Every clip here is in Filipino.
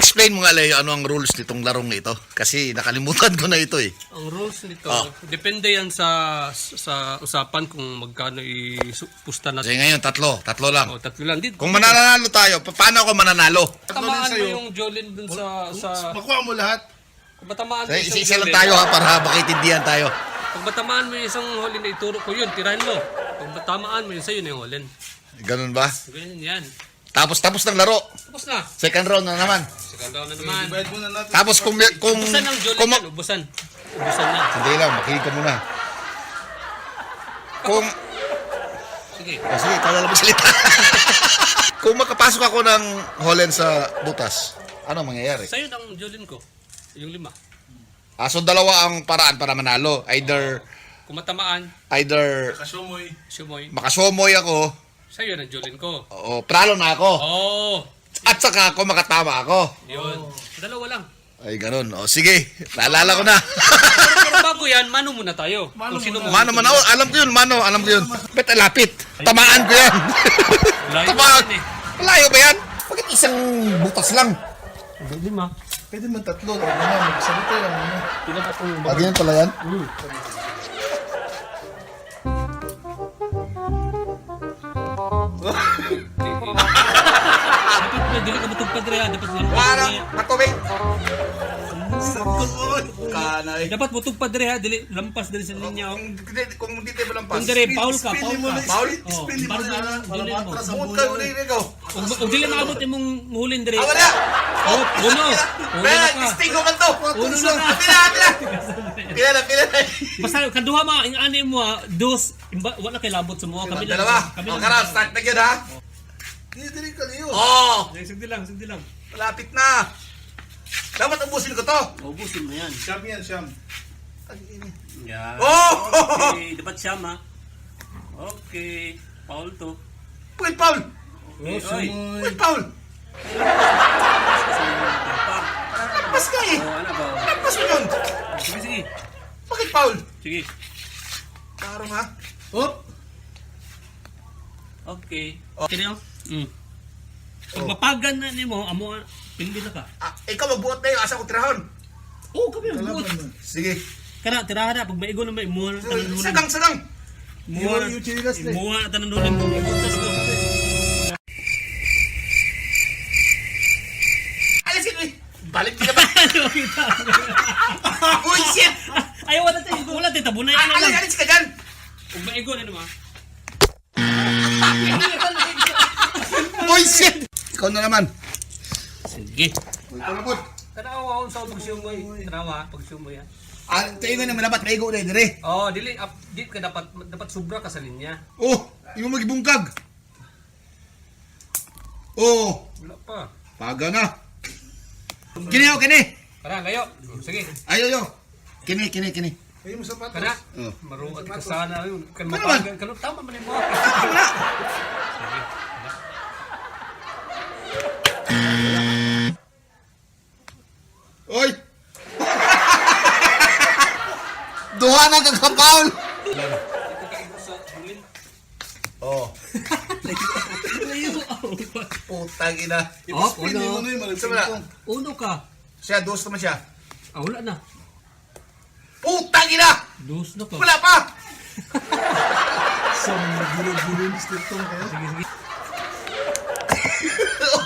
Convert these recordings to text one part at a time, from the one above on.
explain mo nga, Leo, ano ang rules nitong larong ito? Kasi nakalimutan ko na ito eh. Ang rules nito, depende yan sa usapan kung magkano ipusta na. Kasi ngayon, tatlo lang. O, tatlo lang. Kung mananalo tayo, paano ako mananalo? Tamaan mo yung Jolin dun sa Makuha mo lahat. kung matamaan mo isang Isa lang Jolin, tayo ha, para makaitindihan tayo. Pag matamaan mo yung isang Holin na ituro ko yun, tirahin mo. Pag matamaan mo yun, sa'yo na yung Holin. Ganun ba? Ganyan yan. Tapos ng laro. Tapos na. Second round na naman. Second round na naman. Divide muna natin. Tapos kung Ubusan ng Jolin yan, ubusan. Ubusan na. Hindi lang, makinig ka muna. Kung Sige. sige, ikaw na lang magsalita. Kung makapasok ako ng Holland sa butas, ano mangyayari? Sa'yo ng Jolin ko. Yung 5. So dalawa ang paraan para manalo. Either Kung matamaan, Kasomoy. sumoy. makasomoy ako Sa'yo ng Jolin ko. o pralo na ako. Oh! At saka ako makatama ako. Yun. Dalawa lang. Ay, ganun. O, sige. Naalala ko na. Pero bago yan, mano muna tayo. Kung sino mo. Mano, alam ko yun, alam ko yun. Bet, lapit. Tamaan ko yan. Layo Tamaan. yan eh. Malayo ba yan? Bakit isang butas lang? 5. Pwede man tatlo. O naman, magsalita lang. Ano. Ganyan pala yan? Dapat dili ka matugpad rin ha. Dapat matubig. Kanay. dapat matugpad rin ha. Dili lampas dili sa linya. Oh. Kung hindi tayo lampas. Kung dili, foul ka, foul ka. Foul? Oh, Spin mo para na. na, Para dili mo. matras ang Bukod bulo. ka, uli ikaw. Kung dili maabot imong hulin diri. Wala. Oh, uno. Uno na ka. Distingo man to. Uno na ka. Pila na. Basta kaduha ma ang ani mo ha, dos wala kay labot sa mo kami Dalawa. Kami O, karam, start na yun, ha? Dili ka liyo. Oo. Sugdi lang. Malapit na. Dapat ubusin ko to. Ubusin mo yan. Siyam yan, siyam. Yan. Oh! Okay, dapat siya ma. Okay. Paul to. Pwede, Paul. Okay, oy. Kasomoy. Pwede, Paul. Pas ka eh. Oh, ano ba? Pas mo yun. Sige. Bakit, Paul? Sige. Karong, ha? Hop. Okay. Okay na yun? Pag mapagan na ni mo, amo, pindi na ka. Ikaw magbuot na yung asa ko tirahon. Oo, kami ang buot. Kalaban mo. Sige. Kana, tirahan na. Pag maigo na may imuha na tanan nunin. Sagang. Imuha Yung chirigas na eh. na tanan nunin. Ibutas ko. Alas yun, balik ka ba? Uy, shit! Ayaw, wala tayo. Wala tayo. Tabunay na lang. Alis ka dyan! Pag maigo na naman. Uy, shit! Ikaw na naman. Sige. Palapot. Tanawa ako sa pagsumoy. Tanawa, pagsumoy yan. Tayo nga naman dapat maigo na dire. Oh, dili update ka dapat sobra ka sa linya. Oh, yung magibungkag. Oh, Wala pa. paga na. Kini. Tara, layo. Sige. Ayo. Kini. Ayun mo sapatos. Tara. Oh. Maruot ka sana yun. Kan Ano mapagan ka. Tama man yung mga. Oy! Duha na kang kapaul! Oh. Putang ina. Oh, Spin mo uno. na yung Sama na. malagping. Uno ka. Siya, dos naman siya. Ah, wala na. Putang ina! Dos na ka. Wala pa! Sa mga gulong-gulong ni Stilton kayo.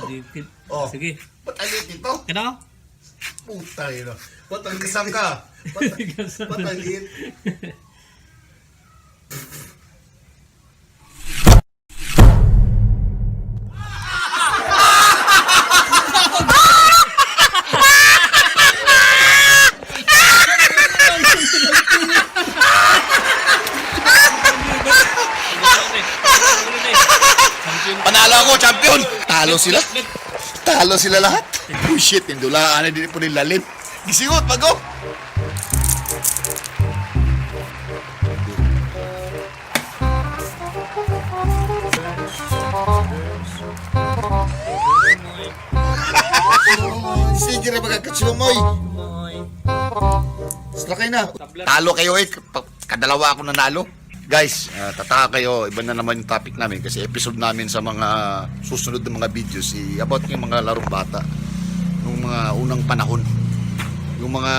Sige. Oh. Sige. Ba't alit ito? Kana? Putang ina. Ba't ang Kasam ka. Ba't ang liit? Panalo ako, champion! Talo sila lahat. Oh shit, indulaan na din po nilalim. Gisigot, bago! Sige na magkakatsumoy. Sakay na. Talo kayo eh. Kadalawa ako nanalo. Guys, tataka kayo, iba na naman yung topic namin kasi episode namin sa mga susunod na mga videos about yung mga larong bata. Nung mga unang panahon. Yung mga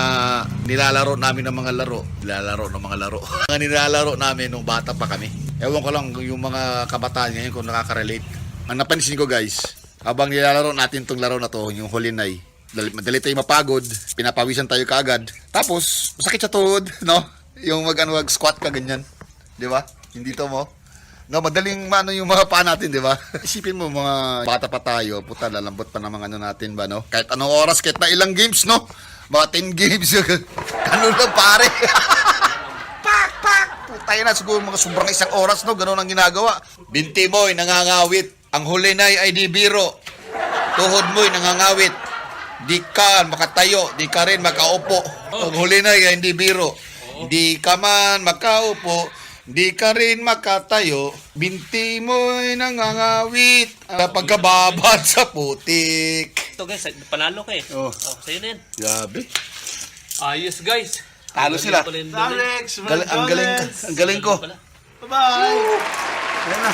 nilalaro namin ng mga laro. Mga nilalaro namin nung bata pa kami. Ewan ko lang yung mga kabataan ngayon kung nakaka-relate. Ang napansin ko guys, habang nilalaro natin tong laro na to, yung Holinay, madali tayo mapagod, pinapawisan tayo kaagad. Tapos, masakit sa tuhod, no? Yung mag-squat ka ganyan. Di ba? Hindi to mo. No, madaling mano yung mga paa natin, di ba? Isipin mo, mga bata pa tayo, puta, lalambot pa ng mga ano natin ba, no? Kahit anong oras, kahit na ilang games, no? Mga 10 games, ano lang pare? Pak! Putay na, siguro mga sobrang isang oras, no? Ganun ang ginagawa. Binti mo'y nangangawit. Ang Holinay ay di biro. Tuhod mo'y nangangawit. Di ka makatayo, di ka rin makaupo. Ang Holinay ay hindi biro. Di ka man makaupo, di ka rin makatayo. Binti mo'y nangangawit. Pagkababad sa putik. Ito guys, panalo ka eh. Oh. Sa'yo na yan. Grabe. Ayos guys. Talo sila. Alex, Ang galing ko. Pala. Bye-bye. Ayan na.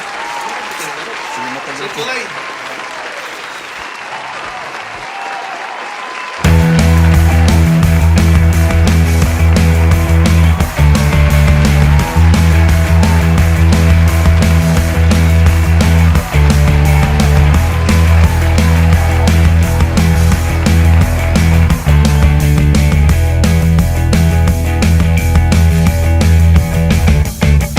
Si Kulay.